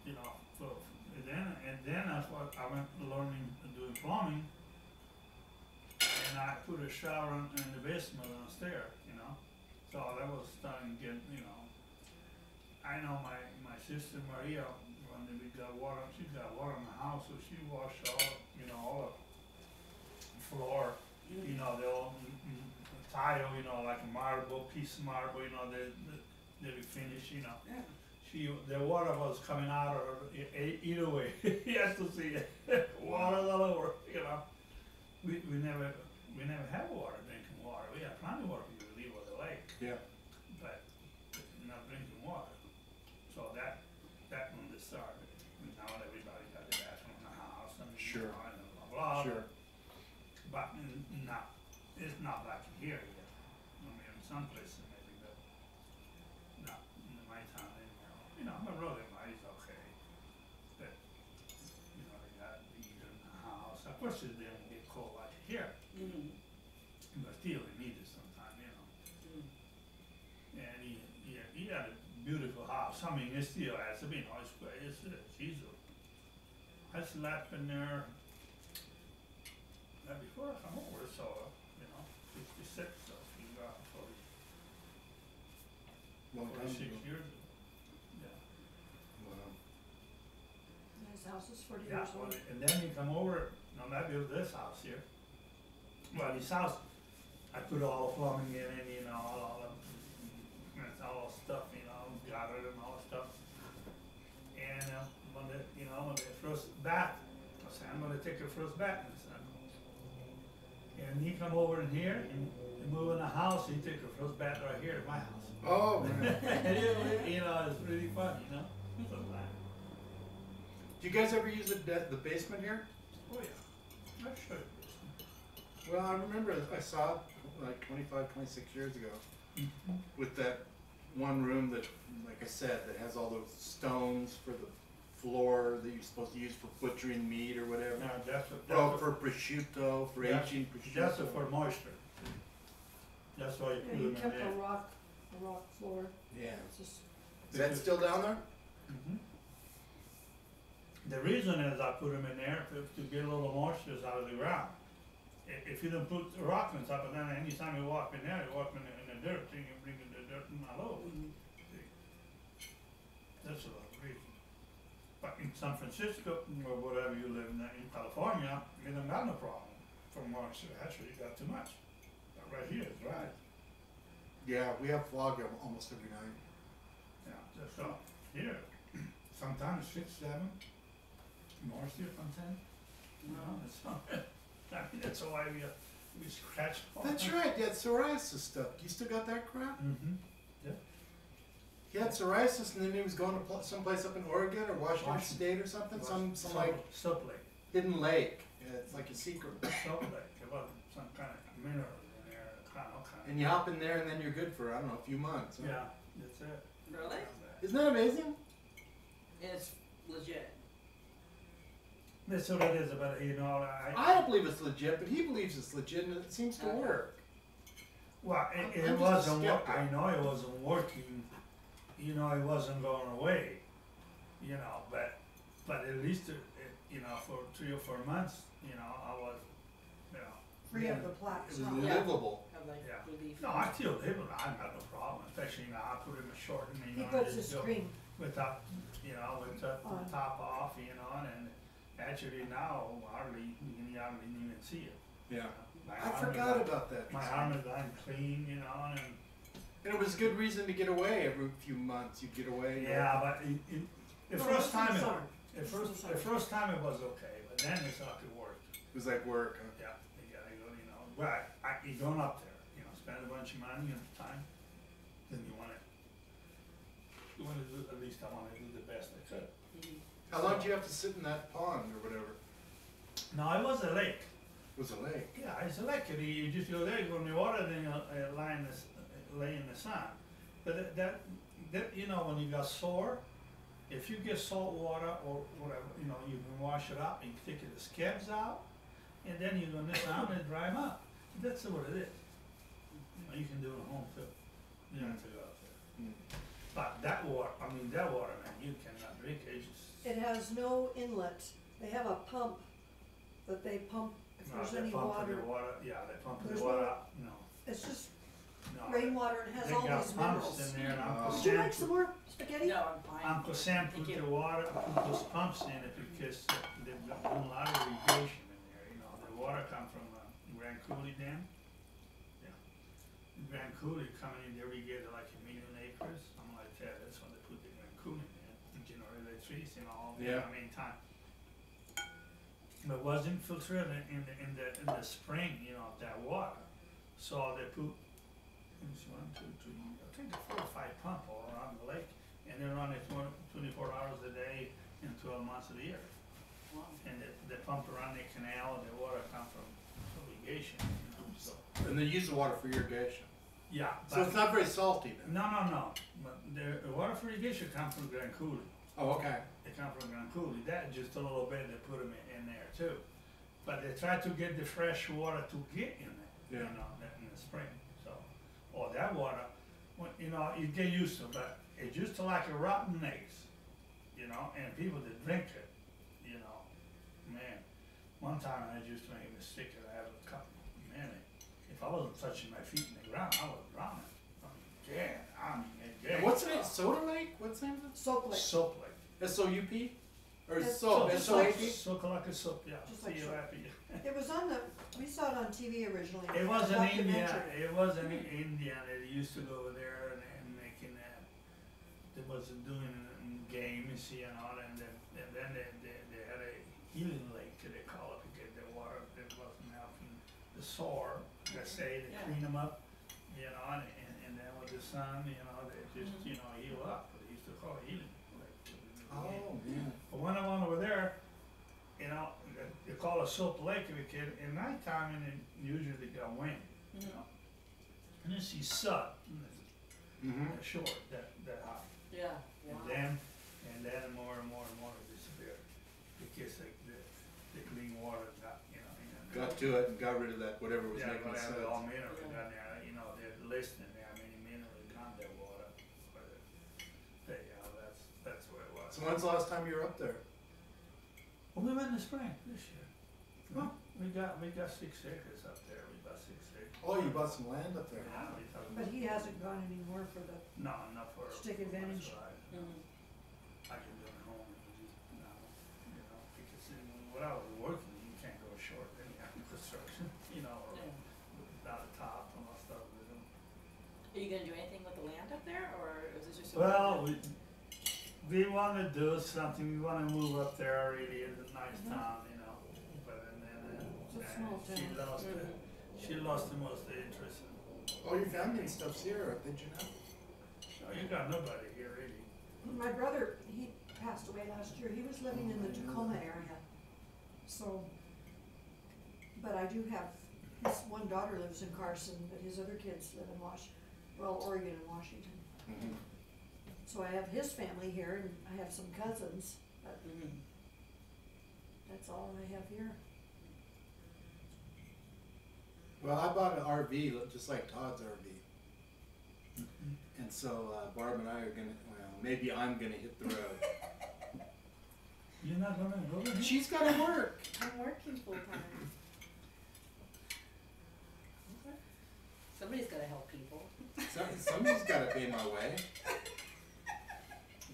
And then that's what I went learning to do plumbing. And I put a shower in the basement downstairs, So that was starting to get, I know my sister Marlia, when we got water, she got water in the house, so she washed all the floor, the old tile, like a marble, piece of marble, they finish, the water was coming out of either way. You have to see it. Water all over, We never had water, drinking water. We had plenty of water because we live by the lake. Yeah. But not drinking water. So that when they started, now everybody got the bathroom in the house and Sure. and blah blah. Sure. But it's not like here yet. I mean, in some places maybe, but not in my town anymore. My brother is okay, but they got the heater in the house. Of course, it didn't get cold like here, but still we need it sometime, And he had a beautiful house. I mean, it still has to be, it's great. It's Jesus. I slept in there before I come over, so, 56, so he got 46 years ago. Yeah. Wow. His house is 40 Yeah, years old. and then you come over, I built this house here. Well, this house, I put all the plumbing in it, all the stuff, gathered and all the stuff. And when the first bath, I said, I'm gonna take the first bath, and he come over in here and move in the house, he took the first bath right here at my house. Oh, man. It's really fun, So, Do you guys ever use the basement here? oh yeah, I should. Well, I remember I saw it like 25, 26 years ago with that one room that, like I said, that has all those stones for the floor that you're supposed to use for butchering meat or whatever. No, that's For prosciutto, for That's- aging prosciutto. That's for moisture. That's why you Yeah, put you them in kept there. a rock floor. Yeah. It's just, Is that still down there? Mhm. The reason is I put them in there to get a little moisture out of the ground. If you don't put rock on top of that, anytime you walk in there, you walk in the dirt, then you bring the dirt in my load. That's a lot of reason. But in San Francisco, or whatever you live in California, you don't got no problem for moisture. Actually, you got too much. But right here, it's right. Yeah, we have fog almost every night. Yeah, so here, sometimes 6, 7, moisture sometimes. It's that's why we scratch. That's right, you had psoriasis stuff. You still got that crap? Mm-hmm. He had psoriasis and then he was going to someplace up in Oregon or Washington State or something, some like Soap lake. hidden lake. Yeah, it's like a secret. Soap lake. It was some kind of mineral in there, kind of. And you hop in there and then you're good for, I don't know, a few months. Huh? Yeah, that's it. Really? Isn't that amazing? It's legit. That's what it is about, I don't believe it's legit, but he believes it's legit and it seems to work. Well, I'm it just a wasn't, skeptic. I know it wasn't working, it wasn't going away, but at least, for 3 or 4 months, I was, free of the It plaques, was huh? livable. Have like Yeah. relief. No, I still live with it, I got no problem, especially I put in a short and, He puts his screen with top, with the on. top off, and actually now hardly, you hardly even see it. Yeah. My I arm is forgot like- about that. My arm is unclean, and And it was a good reason to get away every few months. You'd get away. yeah, but the No, first this is time, summer. the first time it was okay, but then it's not to work. It was like work. Huh? Yeah, you gotta go, but you're going up there, spend a bunch of money and time, then you wanna do, at least I wanna do the best I could. How long do you have to sit in that pond or whatever? No, it was a lake. It was a lake. Yeah, it's a lake. You just go there, you go in the water, then you lay in the sun. But that when you got sore, if you get salt water or whatever, you can wash it up and you take the scabs out, and then you go in the sun and dry them up. That's what it is. You can do it at home too. You don't have to go out there. But that water, man, you cannot drink it. It has no inlet. They have a pump that they pump if No, there's they any pump water. the water. Yeah, they pump There's the water no- out. No, It's just no. rainwater and it has They all got these pumps minerals. in there, and Would you like some more spaghetti? No, I'm fine. Uncle Sam Thank put you. the water, put those pumps in it because they've got a lot of irrigation in there, the water comes from Grand Coulee Dam. Yeah. Grand Coulee coming in, they irrigated like 1,000,000 acres, something like that, that's when they put the Grand Coulee in, generate electricity and all, Yeah. time. But it was infiltrated in the spring, that water, so they put, let me see, 1, 2, 3, I think 4 or 5 pump all around the lake, and they run it 24 hours a day and 12 months of the year. Wow. And they pump around the canal, and the water comes from irrigation, so. And they use the water for irrigation. Yeah, So it's not very salty then. no, but the water for irrigation comes from Grand Coulee. Oh, okay. They come from Grand Coulee, that just a little bit, they put them in there too. But they try to get the fresh water to get in there, Yeah. in the spring, so. Or that water, you get used to it, but it's just like a rotten eggs, and people that drink it, man. One one time I used to make a mistake and I have a couple, man, if I wasn't touching my feet in the ground, I was drowning. Again, again. And what's the name? Soda Lake? What's the name of it? Soap Lake. Soap like. S-O-U-P? Or It's soap? just S-O-A-P? Soak like a soap, yeah. Just like C-O-A-P. It was on the, we saw it on TV originally. It was an Indian, documentary. it was an Indian that used to go over there and making they was doing game, you see, and all, and then they had a healing lake, they call it, because the water that wasn't helping the sore, they say, they clean them up, you know, and then with the sun, you know, they just, you know, heal up, they used to call it healing lake. Oh, yeah. But when I went over there, you know, they call it Soap Lake because at nighttime and usually they got wind, you know. And you see sun, Mm-hmm. short, that high. Yeah. And then more and more it disappeared. Because the clean water got, you know. Got to it and got rid of that, whatever was Yeah, making but sense. all minerals got there, you know, they're listing there, how many minerals got in their water. But, that's where it was. So when's the last time you were up there? Well, we went in the spring this year. Huh? We got 6 acres up there. We got 6 acres. Oh, you bought some land up there. Yeah, we thought. But he hasn't gone anymore for the, No, not for. Take advantage. That's right. I can do it at home and just, you know, because when I was working, you can't go short any kind of construction, you know, or without a top and all stuff with them. Are you gonna do anything with the land up there, or is this just? Well, we wanna do something, we wanna move up there already, it's a nice town, you know, but then, It's a small town. she lost the most interest. Oh, your family and stuff's here, did you know? No, you got nobody here really. my brother, he passed away last year. He was living in the Tacoma area. So, but I do have, his one daughter lives in Carson, but his other kids live in Oregon and Washington. Mm-hmm. So I have his family here and I have some cousins, but that's all I have here. Well, I bought an RV, just like Todd's RV. And so Barb and I are gonna, well, maybe I'm gonna hit the road. You're not gonna go with him? She's gotta work. I'm working full time. Somebody's gotta help people. Somebody's gotta pay my way.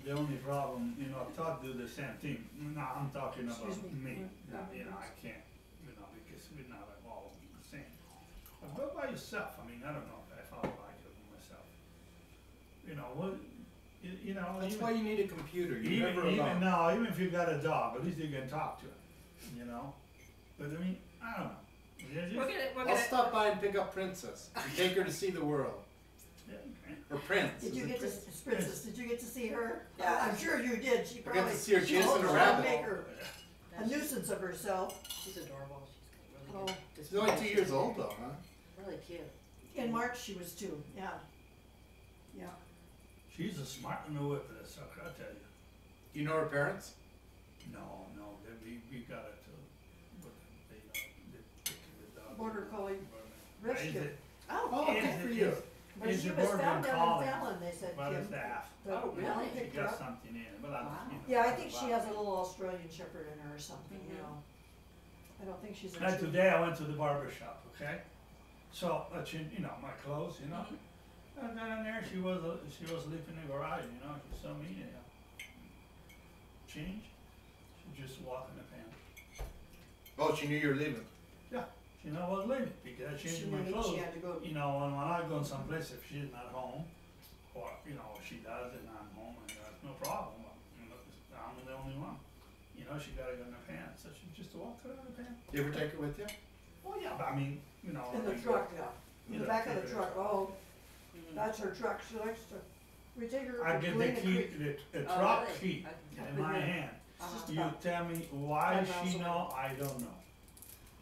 The only problem, you know, Todd do the same thing. No, I'm talking about Excuse me. me. No, you know, I can't, you know, because we're not all the same. But go by yourself. I mean, I don't know if I would like it myself. You know, what, you know. That's even, why you need a computer. You're never even alone. no, even if you got a dog, at least you can talk to him. You know, but I mean, I don't know. We're I'll gonna. stop by and pick up Princess and take her to see the world. Yeah, okay. Or Prince. Did you Is it get to, Prince? Princess, did you get to see her? Yeah. I'm sure you did. She I probably. got to see her she chasing won't a rabbit. Make her a nuisance of herself. She's adorable. She's Oh. really good. She's only 2 years old though, huh? Really cute. In March she was 2, yeah. Yeah. She's a smart little whip of the sucker, I tell you. You know her parents? No, we got it to, but the dog. Border Collie Is Rescue. it- Oh, is good for it- you. is- But is she the was border found down collie in Fallon, they said, by the Kim. staff? The- Oh, yeah, really? they She picked her got up. something in it, but I, Wow. you know. Yeah, I think she has a about little Australian Shepherd in her or something, you know. I don't think she's a. it. Now today I went to the barber shop, okay? So, you know, my clothes, you know? And then in there, she was sleeping in the garage, you know, she saw me, you know. Change, she just walked in the pan. Oh, she knew you were leaving. She know I was leaving, because I She changed knew my that clothes. she had to go. You know, when I go someplace, if she's not home, or, you know, if she does and I'm home, and that's no problem, you know, 'cause I'm the only one. You know, she gotta go in the pants, so she just walked out of the pants. You ever take her with you? Well, yeah, but I mean, you know. In the like, truck, yeah. In the Yeah, back of the take her truck, there. oh, that's her truck, she likes to, we take her. I to get the Galena key, Creek. the Oh, truck really? key Okay. in my hand. It's just You about- tell me why 5 miles she away. know, I don't know.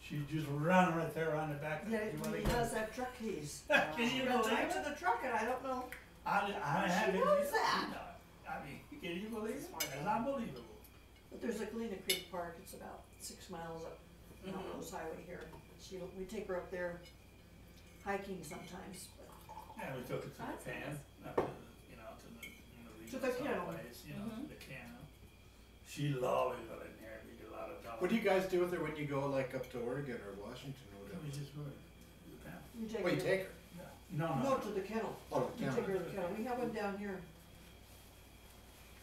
She just run right there on the back. Yeah, You wanna he go? has that truck keys. Can She you got believe tied to it? the truck and I don't know. I had She it. knows that. I mean, can you believe it? Smart. It's unbelievable. But there's a Galena Creek Park, it's about 6 miles up Mhm. Rose Highway here. We take her up there hiking sometimes, but Yeah, we took it to That's the pan, nice. up to the, you know, to the To the kennel. someplace, you know, Mhm. to the kennel. She loved it in there, we did a lot of talking. What do you guys do with her when you go like up to Oregon or Washington or whatever? We just were. You take Oh, you her, take her? No, no, no. to the kennel. Oh, the You take her camera. to the kennel. We have one down here.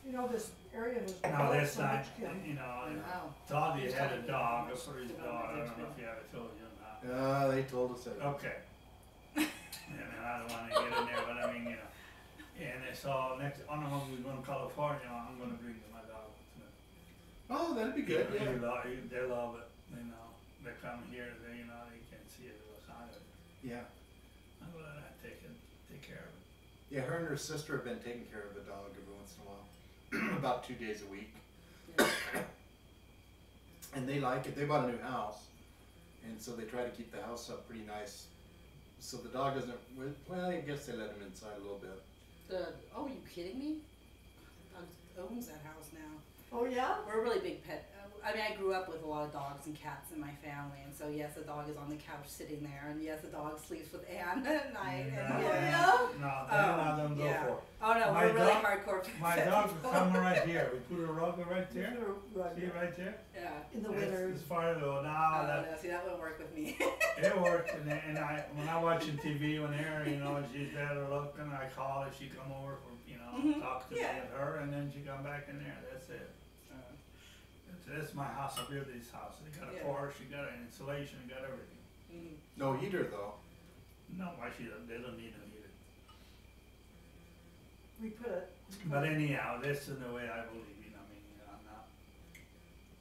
You know, this area has No, developed that's so not, much kennel. you know, Wow. Dottie had a dog, a furry dog, I don't know if you ever told you or not. Ah, they told us that. Okay. And I don't wanna get in there, but I mean, you know, and so next, I don't know if we're going to California, I'm gonna bring my dog with me. Oh, that'd be good, They yeah. love it, you know, they come here, they, you know, they can see it outside of it. Yeah. I'm gonna take care of it. Yeah, her and her sister have been taking care of the dog every once in a while. About 2 days a week. Yeah. And they like it. They bought a new house. And so they try to keep the house up pretty nice. So the dog doesn't, well, I guess they let him inside a little bit. Oh, are you kidding me? Owns that house now. Oh, yeah? We're a really big pet. I mean, I grew up with a lot of dogs and cats in my family, and so yes, the dog is on the couch sitting there, and yes, the dog sleeps with Anne at night. And No, yeah? No, they're not gonna go yeah. for it. Oh no, My we're really dog- hardcore. My pet dog people. come right here, we put a rug right You there, put a rug see there. right there? Yeah. In the It's- winter. It's far low, Oh, now that, no, see, that wouldn't work with me. it worked, and when I watching TV when her, you know, she's there looking, I call her, she come over for, you know, Mhm. talk to me Yeah. and her, and then she come back in there, that's it. That's my house, I built this house, they got a Yeah. porch, you got an insulation, you got everything. Mm. No heater though. No, why they don't need a heater. We put a. But anyhow, this is the way I believe, you know, I mean, I'm not,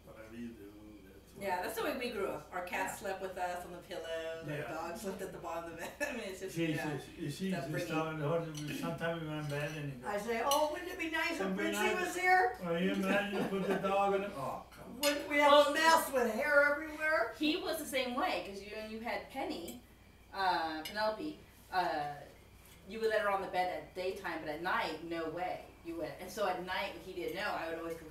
whatever you do, that's what. Yeah, that's the way we grew up. Our cat slept with us on the pillows. Yeah. Our dog slept at the bottom of the bed. I mean, it's just She's, yeah. she's That just bringing- telling her, sometimes we went in bed and he I goes, say, oh, wouldn't it be nice if It'd be Richie nice. was here? well, you imagine you put the dog in it, oh, come on. Wouldn't we have a mess with hair everywhere? He was the same way because you had Penny, Penelope. You would let her on the bed at daytime, but at night, no way. You would, and so at night, he didn't know. I would always go,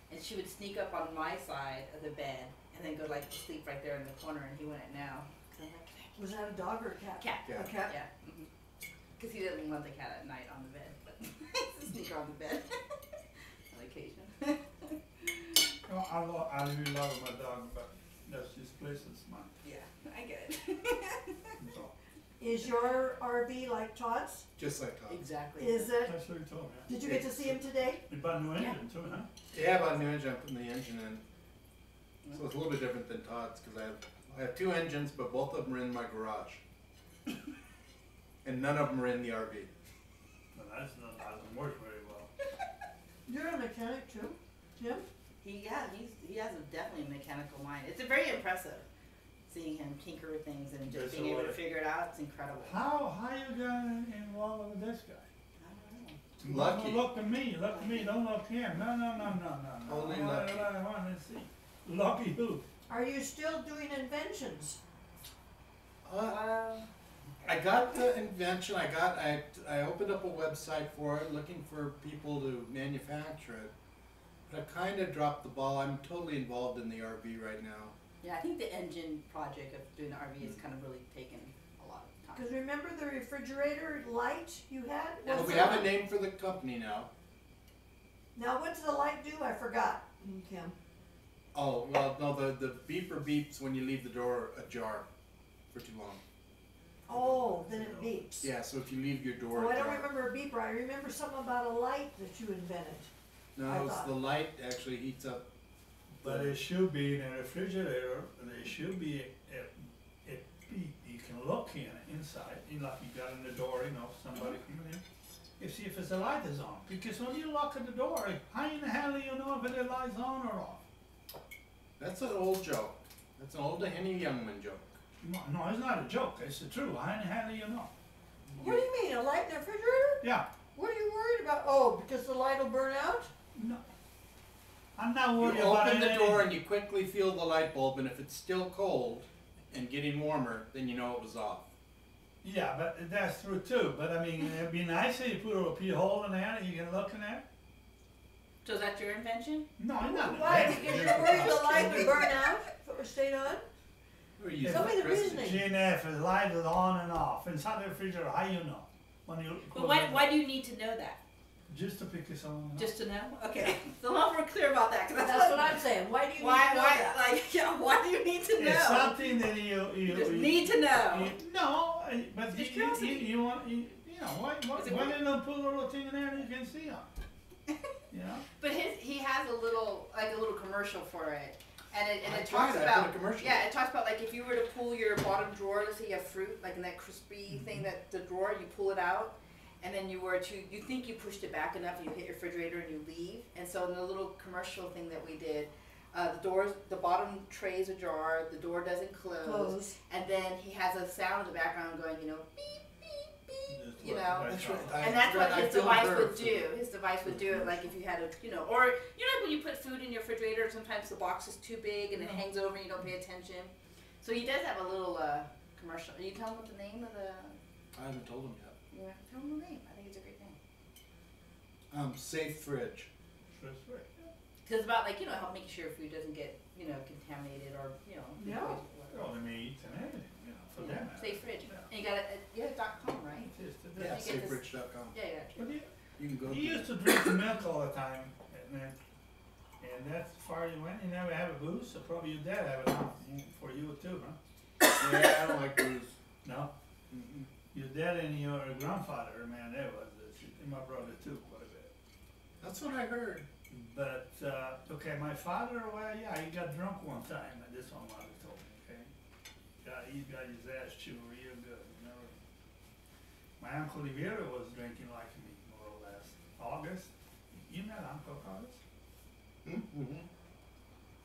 and she would sneak up on my side of the bed and then go like to sleep right there in the corner, and he wouldn't know. Was that a dog or a cat? Cat. Yeah. A cat? Yeah. Because he didn't want the cat at night on the bed, but to sneak her on the bed on occasion. No, I really love my dog, but that's just place it's mine, Yeah, I get it. that's all. Is your RV like Todd's? Just like Todd. Exactly. Is it? That's what he told me. Did you get to see him today? You bought a new engine too, huh? Yeah, about a new engine, I'm putting the engine in. So it's a little bit different than Todd's because I have 2 engines, but both of them are in my garage. And none of them are in the RV. But that's not, doesn't work very well. You're a mechanic too, Jim? He has definitely a mechanical mind. It's very impressive seeing him tinker with things and just That's being able the to way. figure it out. It's incredible. How you got involved with this guy? I don't know. Lucky. Don't look at me, don't look him. No. Only I lucky. wanna see. Lucky who? Are you still doing inventions? I got the invention. I opened up a website for it, looking for people to manufacture it. But I kind of dropped the ball. I'm totally involved in the RV right now. Yeah, I think the engine project of doing the RV has kind of really taken a lot of time. Because remember the refrigerator light you had? Well, But What's we it- have a name for the company now. Now, what's the light do? I forgot, Kim. Oh, well, no, the beeper beeps when you leave the door ajar for too long. Oh, then it beeps. Yeah, so if you leave your door Oh, I don't ajar. remember a beeper. I remember something about a light that you invented. No, I it's thought. the light actually heats up. But it should be in a refrigerator, there should be you can look in inside, like you got in the door, you know, somebody coming in. You see if the light is on, because when you lock at the door, how in the hell do you know if the light's on or off? That's an old joke. That's an old Henny Youngman joke. No, it's not a joke, it's the truth, how in the hell do you know? What do you mean, a light in the refrigerator? Yeah, What are you worried about? Oh, because the light will burn out? no, I'm not You worried about open the anything. door and you quickly feel the light bulb, and if it's still cold and getting warmer, then you know it was off. Yeah, but that's true too, but I mean, it'd be nice if you put a pea hole in there and you can look in there. So is that your invention? No, I'm not. Why? Because you're worried the light would burn out if it was stayed on? Or you use Tell me the electricity. reasoning. Jeanette, if the light is on and off inside the refrigerator, how you know? When you But why do you need to know that? Just to pick his own. Just to know? Okay. So long we're clear about that. 'Cause That's what I'm saying, why do you need to know why, that? like, yeah, why do you need to know? It's something that You just need to know. But Just curiosity. you want, you know, why Is it why work? didn't they put a little thing in there and you can see them? You know? But he has a little commercial for it, and it I talks tried, I about put a commercial. yeah, it talks about like if you were to pull your bottom drawer, let's say you have fruit like in that crispy thing that the drawer, you pull it out, and then you think you pushed it back enough, and you hit your refrigerator and you leave, and so in the little commercial thing that we did, the bottom tray is ajar, the door doesn't close, and then he has a sound in the background going, you know, beep beep beep, Just you what know. the That's guy right. thought. And that's what I his filmed device her would for do. His device would do it, like if you had or when you put food in your refrigerator, sometimes the box is too big and it hangs over and you don't pay attention. So he does have a little commercial. Are you telling what the name of the? I haven't told him yet. You have to tell him the name. I think it's a great name. Safe fridge. That's right. Because it's about help make sure food doesn't get contaminated or Yeah. All the meat and everything, you know, for that matter. Safe fridge. Yeah. And you got it. You have .com, right? Just to Yeah, that. you get this- safefridge.com. Yeah. But You can go he to used to drink milk all the time, and that's as far as you went. You never have a booze, so probably your dad have it now for you too, huh? Yeah, I don't like booze. No? Mm-mm. Your dad and your grandfather, man, that was and my brother too, quite a bit. That's what I heard. But, okay, my father, well, yeah, he got drunk one time, and this one mother told me, okay? He got his ass chewed real good, you know? My Uncle Rivera was drinking like me, more or less. August, you met Uncle August? Mm-hmm.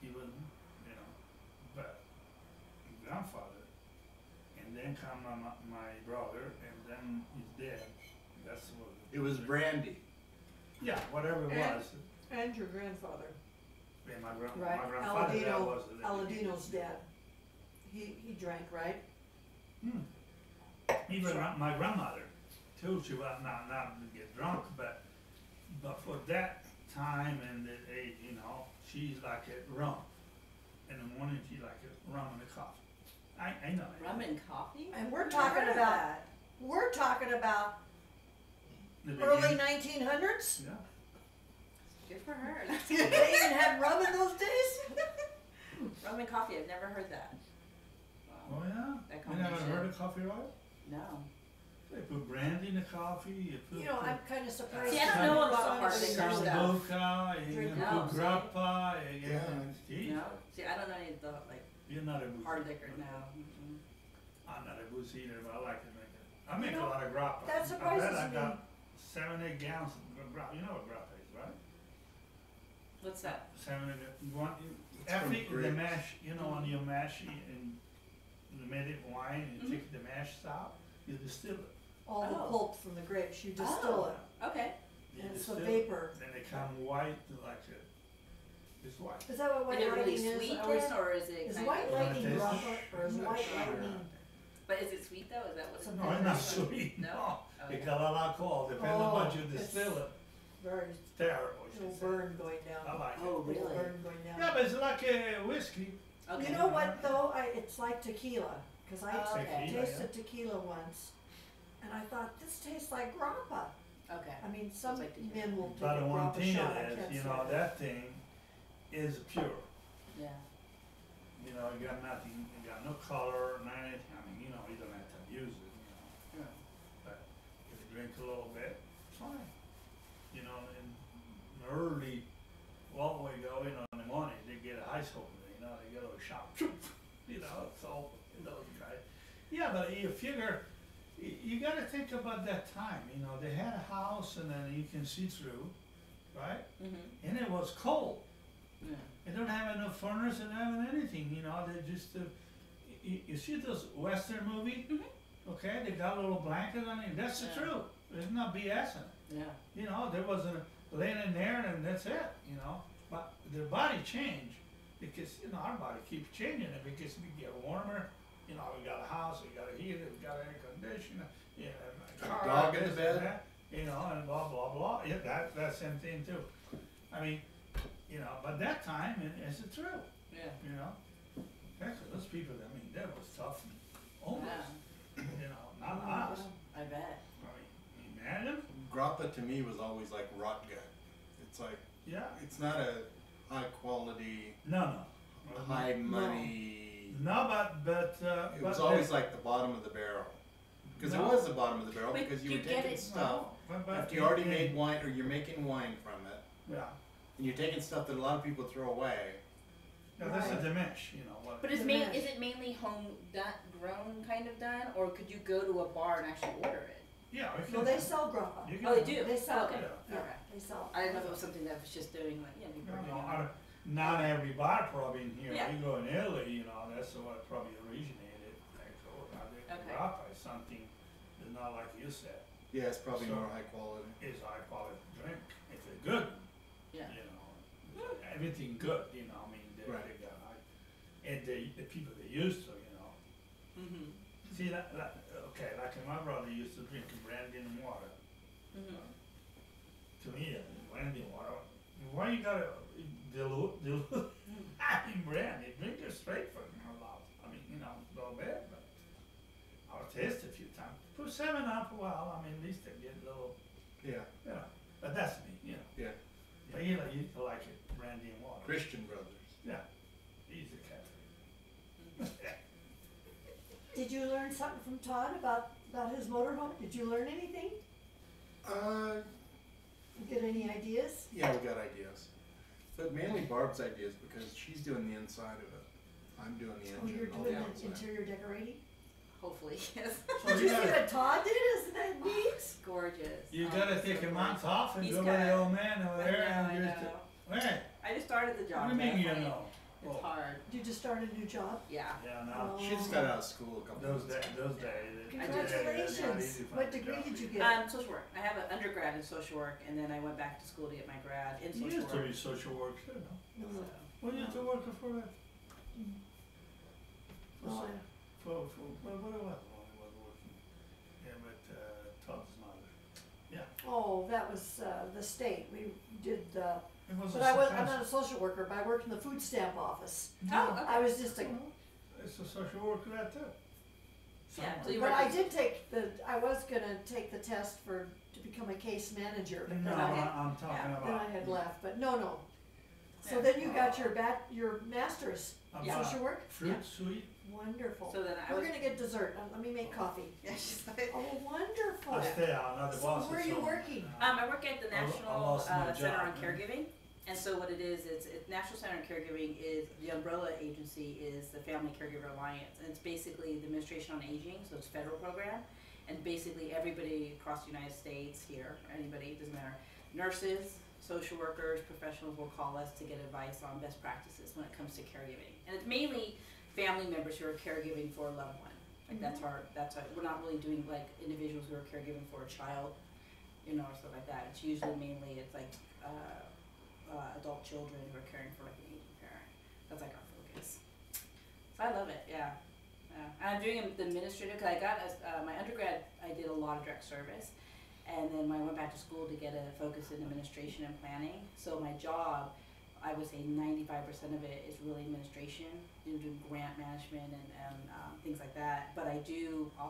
He was, but grandfather, and then come my brother, and then his dad. That's what. It was brandy. Yeah, whatever it And- was. And your grandfather, Yeah, my right, grandfather, that was it. Aladino's dad, he drank, right? Even my grandmother, too, she was not to get drunk, but for that time and the age, she's like a rum. In the morning, she like a rum and a coffee. I know. Rum and coffee. And we're Never talking heard of about, that. we're talking about The early beginning. 1900s? Yeah. Good for her. They even had rum in those days? Rum and coffee. I've never heard that. Wow. Oh yeah. That You never combination. heard of coffee oil? No. They put brandy in the coffee. You put. You know, I'm kinda surprised. See, I don't know about hard liquor Some- stuff. Sambuca, you Drink can no, put see? grappa, you Yeah. can. See? No. See, I don't know any of the You're not a boozy. hard liquor. No. Mm-mm. I'm not a boozy either, but I like to make it. I make You a know, lot of grappa. that I surprises bet I me. got 7-8 gallons of grappa. You know what grappa is, right? What's that? 7 you want It's from after the grapes. mash, when you mash it and you made it wine and take the mash out, you distill it. All the Oh. pulp from the grapes, you distill it, Okay. You and it's the distill it, vapor. then they come white like it. It's white. Is that what white Is it really lightning is? sweet I always- then, or is it Is kind white of? lightning Taste it? grappa, or is I'm not white sure. lightning? But is it sweet though? Is that what? No, it's not sweet. No? No, Oh, it yeah. got a lot of alcohol. Depending on what you it's distill it. Very, It's terrible. she little said. burn going I down, like it. Oh, little really? burn going down. Yeah, but it's like a whiskey. Okay. You know what though, it's like tequila, cause I Oh, okay. Tequila, tasted tequila once, and I thought, this tastes like grappa. Okay. I mean, some It's like tequila. men will take But a the one grappa thing shot, I it can't is, say that thing is pure. Yeah. You got nothing, you got no color, not anything. I mean, you don't have to use it, Yeah. But if you drink a little bit, it's fine. In the early, long way ago, in the morning, they get a high school, they go to a shop, so, right? Yeah, but you figure, you gotta think about that time, they had a house and then you can see through, right? Mhm. And it was cold. Yeah. They don't have enough furnace, they don't have anything, they just, you see those Western movies? Mhm. Okay, they got a little blanket on it, that's the Yeah. truth, there's not BS in it. Yeah. There was a laying in there and that's it, but their body changed, because, our body keeps changing it, because we get warmer, we got a house, we got a heater, we got air conditioner, a car, Dog in the this bed. and that, and blah, blah, blah, yeah, that's same thing too. I mean, but that time, it's the truth, Yeah. Actually, those people, that was tough and almost, Yeah. not us. I bet. I mean, imagine, grappa to me was always like rot gut. It's like, Yeah. it's not a high quality, No. high money. No, but It was always like the bottom of the barrel. Because it No. was the bottom of the barrel, But because you you were get taking it- stuff But after you already made wine, or you're making wine from it, Yeah. and you're taking stuff that a lot of people throw away. Yeah, this Right. is the mesh, you know what. But The is mash. it mainly home grown kind of done, or could you go to a bar and actually order it? Yeah, we can. No, they sell grappa. You Oh, they can- do? They sell Okay. it. Yeah, Okay. they sell. I didn't know if it was something that was just doing like, yeah, people No, are doing no, it. not every bar probably in here. Yeah. You go in Italy, you know, that's what probably originated. Like, Okay. grappa is something that's not like you said. Yeah, it's probably So- more high quality. It's high quality drink. It's a good, Yeah. you know, everything good, you know. I mean, they Right. got and the people they used to, you know. Mhm. See okay, like my brother used to drink brandy and water. Mhm. To me, brandy and water. Why you gotta dilute in brandy? Drink it straight from your mouth. I mean, you know, a little bit, but I'll taste it a few times. Put 7 up, well, I mean, at least they get a little, Yeah, you know. But that's me, you know. yeah. But you like it, brandy and water. Christian brothers. Yeah, he's a Catholic. Did you learn something from Todd about his motorhome? Did you learn anything? Get any ideas? Yeah, we got ideas. But mainly Barb's ideas, because she's doing the inside of it. I'm doing the Oh, engine you're and all doing the the outside. interior decorating? Hopefully, yes. So Did you you see gotta, what Todd did? Isn't that neat? Gorgeous. you Oh, gotta it's take so a month gorgeous. off and He's go with got- the old man over there I and know. just, hey, I just started the job. what do you mean you that's know? It's Oh, hard. You just started a new job? Yeah. yeah, no. She just got out of school a couple Those months days, ago. Congratulations. What degree did you get? Social work. I have an undergrad in social work, and then I went back to school to get my grad in You social used to work. be social work too, no? No, So, no. What you used to work for that? No, I- For what it was working? Yeah, but Todd's mother. Oh, that was, the state. We did, It was but I'm not a social worker, but I worked in the food stamp office. Oh, okay. I was just a, It's a social worker that too. Yeah, so Somewhere. you but were- I did take I was gonna take the test to become a case manager, but No, then I I'm talking Yeah. about. had left, but no. So Yeah. then you got your master's in about social work? Fruit, Yeah. sweet. Wonderful. So then I We're was. gonna get dessert. Let me make coffee. Yeah, she's like. Oh, wonderful. I stay out, not the So boss. where are you working? I work at the I National lost my Center job, on man. Caregiving, and so what it is, it's National Center on Caregiving is the umbrella agency is the Family Caregiver Alliance, and it's basically the Administration on Aging, so it's a federal program, and basically everybody across the United States here, anybody, doesn't matter, nurses, social workers, professionals will call us to get advice on best practices when it comes to caregiving, and it's mainly family members who are caregiving for a loved one. Like that's our, we're not really doing like individuals who are caregiving for a child, you know, or stuff like that. It's usually mainly, it's like, adult children who are caring for like an aging parent. That's like our focus. So I love it, yeah. And I'm doing the administrative, cause I got, my undergrad, I did a lot of direct service. And then when I went back to school to get a focus in administration and planning. So my job, I would say 95% of it is really administration, doing grant management and things like that. But I do also